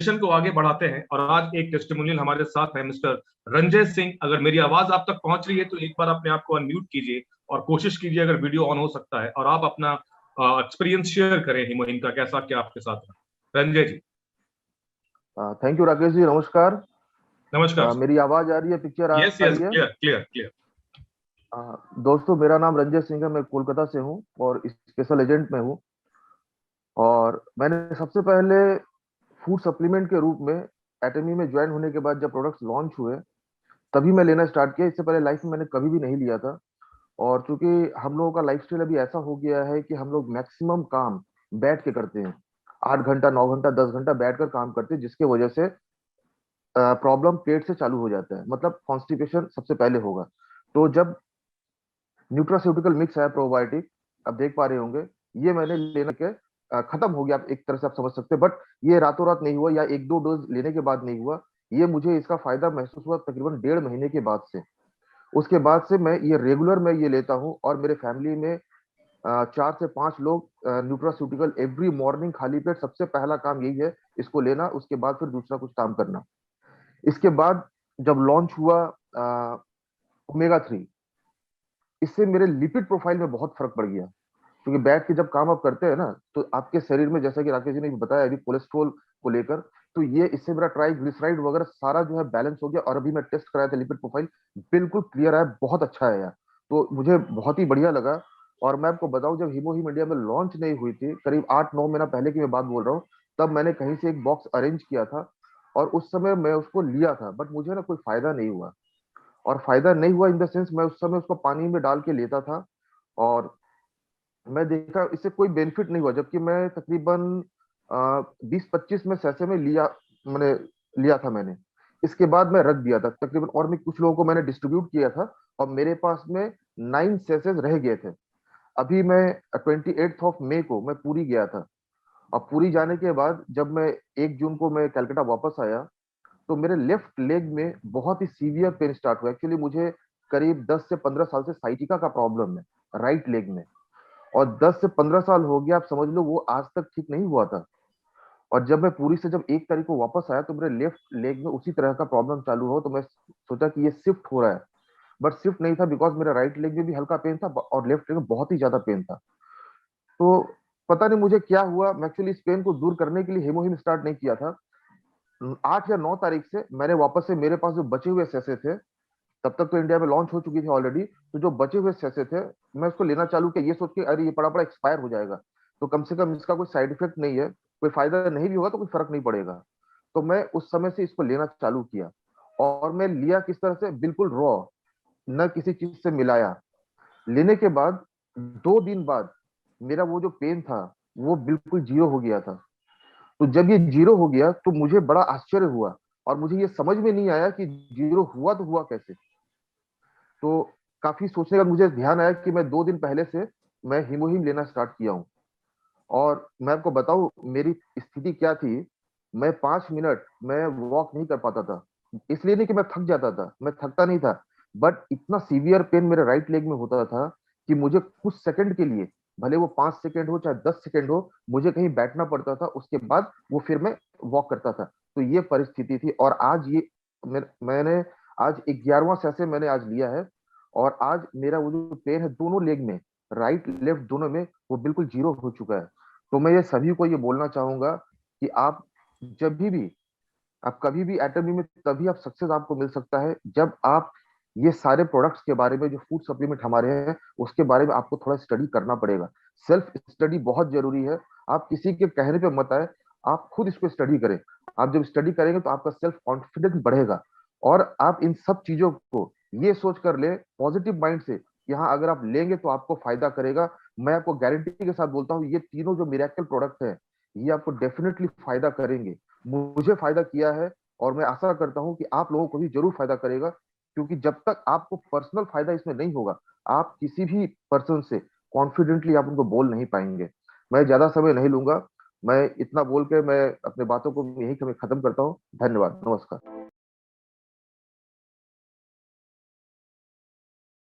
Mission को आगे बढ़ाते हैं। और आज एक टेस्टिमोनियल हमारे साथ है मिस्टर रंजय सिंह। अगर मेरी आवाज आप तक पहुंच रही है तो एक बार अपने आप को अनम्यूट कीजिए और कोशिश कीजिए अगर वीडियो ऑन हो सकता है, और आप अपना एक्सपीरियंस शेयर करें ही मुहिम का, कैसा क्या आपके साथ रहा। रंजय जी। थैंक यू राकेश जी, नमस्कार। नमस्कार। मेरी आवाज आ रही है, पिक्चर आ यस यस, रही है? Clear clear clear. दोस्तों, मेरा नाम रंजय सिंह है, मैं कोलकाता से हूँ और स्पेशल एजेंट में हूँ। और मैंने सबसे पहले फूड सप्लीमेंट के रूप में एटमी में ज्वाइन होने के बाद जब प्रोडक्ट्स लॉन्च हुए तभी मैं लेना स्टार्ट किया। इससे पहले लाइफ में मैंने कभी भी नहीं लिया था। और चूंकि हम लोगों का लाइफस्टाइल अभी ऐसा हो गया है कि हम लोग मैक्सिमम काम बैठ के करते हैं, 8 घंटा 9 घंटा 10 घंटा बैठ कर काम करते हैं, जिसकी वजह से प्रॉब्लम पेट से चालू हो जाता है, मतलब कॉन्स्टिपेशन सबसे पहले होगा। तो जब न्यूट्रास्यूटिकल मिक्स है प्रोबायोटिक, आप देख पा रहे होंगे, ये मैंने लेने के खत्म हो गया, आप एक तरह से आप समझ सकते हैं। बट ये रातों रात नहीं हुआ या एक दो डोज लेने के बाद नहीं हुआ। ये मुझे इसका फायदा महसूस हुआ तकरीबन 1.5 महीने के बाद से। उसके बाद से मैं ये रेगुलर मैं ये लेता हूँ और मेरे फैमिली में 4 से 5 लोग न्यूट्रास्यूटिकल एवरी मॉर्निंग खाली पेट सबसे पहला काम यही है, इसको लेना, उसके बाद फिर दूसरा कुछ काम करना। इसके बाद जब लॉन्च हुआ ओमेगा 3, इससे मेरे लिपिड प्रोफाइल में बहुत फर्क पड़ गया। क्योंकि बैठ के जब काम आप करते हैं ना, तो आपके शरीर में, जैसा कि राकेश जी ने भी बताया अभी कोलेस्ट्रॉल को लेकर, तो ये इससे मेरा ट्राइग्लिसराइड वगैरह सारा जो है बैलेंस हो गया। और अभी मैं टेस्ट कराया था, लिपिड प्रोफाइल बिल्कुल क्लियर है, बहुत अच्छा है यार। तो मुझे बहुत ही बढ़िया लगा। और मैं आपको बताऊं, जब हीमोहिम इंडिया में लॉन्च नहीं हुई थी, करीब 8-9 महीना पहले की मैं बात बोल रहा हूँ, तब मैंने कहीं से एक बॉक्स अरेंज किया था और उस समय मैं उसको लिया था। बट मुझे ना कोई फायदा नहीं हुआ। और फायदा नहीं हुआ इन द सेंस, मैं उस समय उसको पानी में डाल के लेता था और मैं देखा इससे कोई बेनिफिट नहीं हुआ। जबकि मैं तकरीबन 20-25 में सैसे में लिया, मैंने लिया था मैंने। इसके बाद मैं रख दिया था तकरीबन, और मैं कुछ लोगों को मैंने डिस्ट्रीब्यूट किया था और मेरे पास में 9 सेसेस रह गए थे। अभी मैं 28 मई को मैं पूरी गया था। अब पूरी जाने के बाद जब मैं 1 जून को मैं कलकत्ता वापस आया, तो मेरे लेफ्ट लेग में बहुत ही सीवियर पेन स्टार्ट हुआ। एक्चुअली मुझे करीब 10 से 15 साल से साइटिका का प्रॉब्लम है राइट लेग में। और 10 से 15 साल हो गया, आप समझ लो, वो आज तक ठीक नहीं हुआ था। और जब मैं पूरी से जब 1 तारीख को वापस आया तो मेरे लेफ्ट लेग में उसी तरह का प्रॉब्लम चालू हुआ। तो मैं सोचा कि ये शिफ्ट हो रहा है, बट शिफ्ट नहीं था, बिकॉज मेरा राइट लेग में भी हल्का पेन था और लेफ्ट लेग में बहुत ही ज्यादा पेन था। तो पता नहीं मुझे क्या हुआ, मैं एक्चुअली इस पेन को दूर करने के लिए हेमोहिम स्टार्ट नहीं किया था। 8 या 9 तारीख से मैंने वापस से, मेरे पास जो बचे हुए सैसे थे, तब तक तो इंडिया में लॉन्च हो चुकी थी ऑलरेडी, तो जो बचे हुए सैसे थे मैं उसको लेना चालू किया, ये सोच के अरे ये पड़ा पड़ा एक्सपायर हो जाएगा, तो कम से कम इसका कोई साइड इफेक्ट नहीं है, कोई फायदा नहीं भी होगा तो कोई फर्क नहीं पड़ेगा। तो मैं उस समय से इसको लेना चालू किया। और मैं लिया किस तरह से, बिल्कुल रॉ, न किसी चीज से मिलाया। लेने के बाद 2 दिन बाद मेरा वो जो पेन था वो बिल्कुल जीरो हो गया था। तो जब ये जीरो हो गया तो मुझे बड़ा आश्चर्य हुआ और मुझे ये समझ में नहीं आया कि जीरो हुआ तो हुआ कैसे। तो काफी सोचने का मुझे ध्यान आया कि मैं 2 दिन पहले से मैं हिमोहिम लेना स्टार्ट किया हूँ। और मैं आपको बताऊं मेरी स्थिति क्या थी। मैं 5 मिनट मैं वॉक नहीं कर पाता था। इसलिए नहीं कि मैं थक जाता था, मैं थकता नहीं था, बट इतना सीवियर पेन मेरे राइट लेग में होता था कि मुझे कुछ सेकंड के लिए, भले वो 5 सेकंड हो चाहे 10 सेकंड हो, मुझे कहीं बैठना पड़ता था, उसके बाद वो फिर मैं वॉक करता था। तो ये परिस्थिति थी। और आज ये मैंने आज 11वां सैसे मैंने आज लिया है। और आज मेरा वो जो पेन है दोनों लेग में, राइट लेफ्ट दोनों में, वो बिल्कुल जीरो हो चुका है। तो मैं ये सभी को ये बोलना चाहूंगा कि आप जब भी, आप कभी भी एटमी में तभी आप सक्सेस आपको मिल सकता है जब आप ये सारे प्रोडक्ट्स के बारे में, जो फूड सप्लीमेंट हमारे हैं उसके बारे में आपको थोड़ा स्टडी करना पड़ेगा। सेल्फ स्टडी बहुत जरूरी है। आप किसी के कहने पे मत आए, आप खुद इसको स्टडी करें। आप जब स्टडी करेंगे तो आपका सेल्फ कॉन्फिडेंस बढ़ेगा। और आप इन सब चीजों को ये सोच कर ले पॉजिटिव माइंड से, यहाँ अगर आप लेंगे तो आपको फायदा करेगा। मैं आपको गारंटी के साथ बोलता हूँ, ये तीनों जो मिरेकल प्रोडक्ट हैं ये आपको डेफिनेटली फायदा करेंगे। मुझे फायदा किया है और मैं आशा करता हूं कि आप लोगों को भी जरूर फायदा करेगा। क्योंकि जब तक आपको पर्सनल फायदा इसमें नहीं होगा, आप किसी भी पर्सन से कॉन्फिडेंटली आप उनको बोल नहीं पाएंगे। मैं ज्यादा समय नहीं लूंगा, मैं इतना बोल के मैं अपने बातों को यही खत्म करता हूँ। धन्यवाद, नमस्कार।